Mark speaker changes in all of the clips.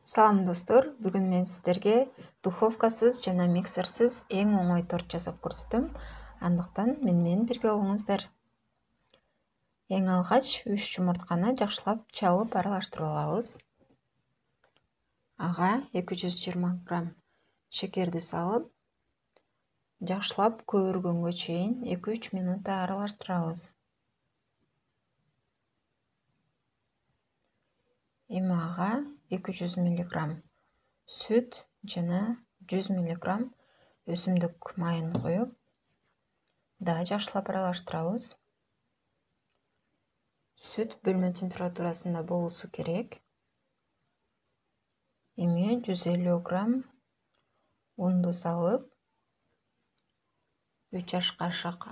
Speaker 1: Салам достор, бүгін мен сіздерге духовкасыз жана миксерсіз ең оңой торт жасап көрсөтөм. Андыктан менен бирге болуңуздар. Эң алгач 3 жумуртканы жакшылап чалып аралаштырып алабыз. Ага 220 грамм шекерди салып, жакшылап көбүргөнгө чейин 2-3 минут аралаштырабыз. Эми ага 200 мг сүт жана 100 мг өсүмдүк майын коюп, дагы жакшылап аралаштырабыз. Сүт бөлмө температурасында болуусу керек. Эми 150 грамм унду салып, 3 аш кашык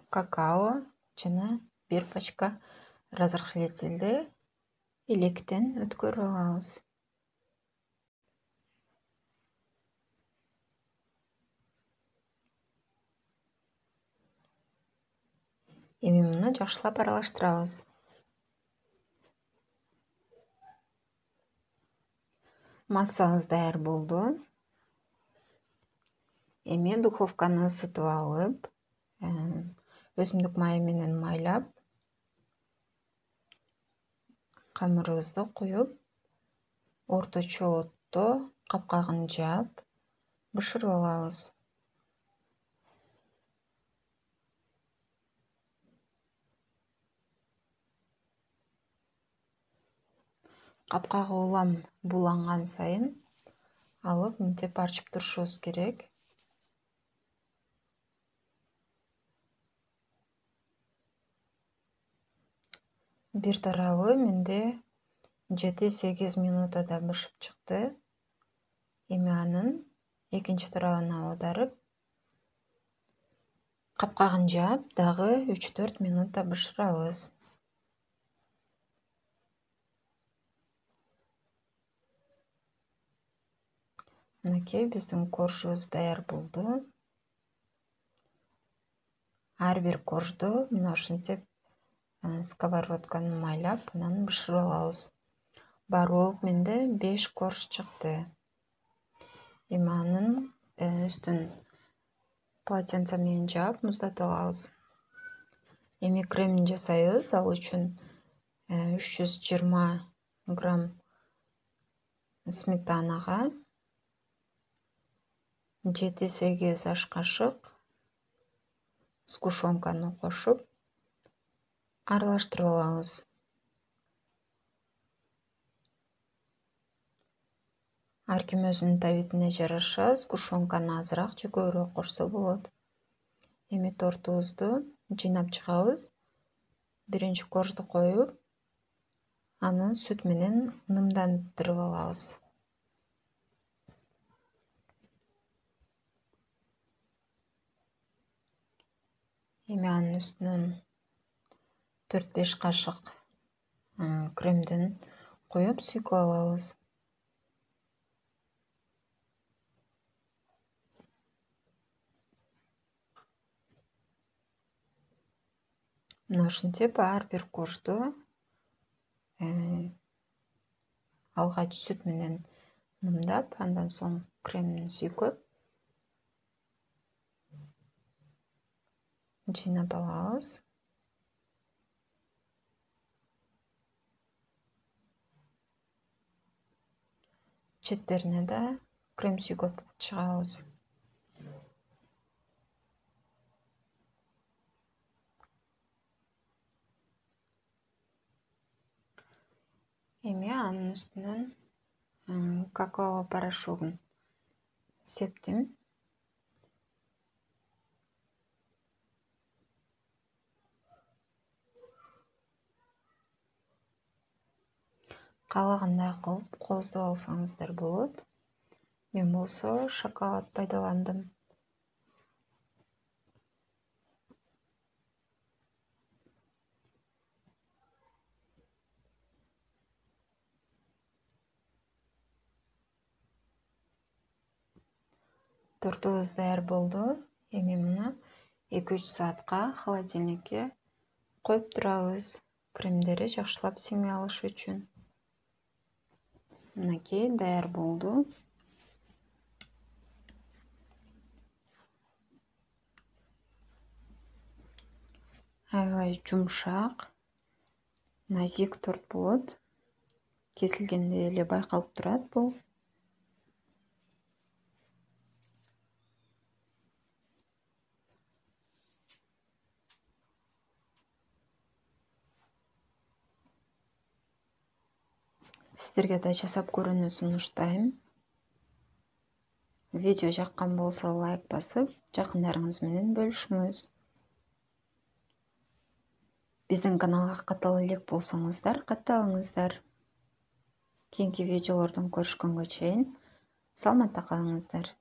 Speaker 1: какао жана 1 пачка разрыхлителди электен өткөрүп алабыз. Эми муну жакшылап аралаштырабыз. Массабыз даяр болду. Эми духовканы ысытып алып, өсүмдүк майы менен майлап, камырыбызды куюп, орточо отто капкагын жаап, бышырып алабыз. Капкагы улам буланган сайын алып мынтип арчып турушубуз керек. Бир тарабы менде 7-8 минутада бышып чыкты. Эми анын экинчи тарабына аударып, капкагын жаап, дагы 3-4 минутта бышырабыз. Мынакей биздин коржубуз даяр болду. Ар бир коржду мына ушинтип сковородканы майлап, анан бышырып алабыз. Баары болуп менде 5 корж чыкты. Эми анын үстүн полотенце менен жаап, муздатып алабыз. Эми кремин жасайбыз. Ал үчүн 320 грамм сметанага 7-8 аш кашык сгущенканы кошуп, аралаштырып алабыз. Ар ким өзүнүн табитине жараша сгущенканы азыраак же көбүрөөк кошсо болот. Эми тортубузду жыйнап чыгабыз. Биринчи коржду коюп, аны сүт менен нымдандырып алабыз. Эми анын үстүнөн 4-5 кашык кремден коюп сүйкөп алабыз. Мына ушинтип ар бир коржду алгач сүт менен нымдап, андан соң кремин сүйкөп жыйнап алабыз. Четтерине да крем сүйкөп чыгабыз. Эми анын үстүнөн какао порошогун септим. Каалагандай кылып кооздоп алсаңыздар болот. Мен болсо шоколад пайдаландым. Тортубуз даяр болду. Эми муну 2-3 саатка холодильникке коюп турабыз. Кремдери жакшылап сиңип алышы үчүн. Мынакей даяр болду. Аябай жумшак, назик торт болот. Кесилгенде эле байкалып турат бул. Сиздерге да жасап көрүүнү сунуштайм. Видео жаккан болсо лайк басып, жакындарыңыз менен бөлүшүңүз. Биздин каналга катал элек болсоңуздар, катталыңыздар. Кийинки видеолордон көрүшкөнгө чейин саламатта калыңыздар.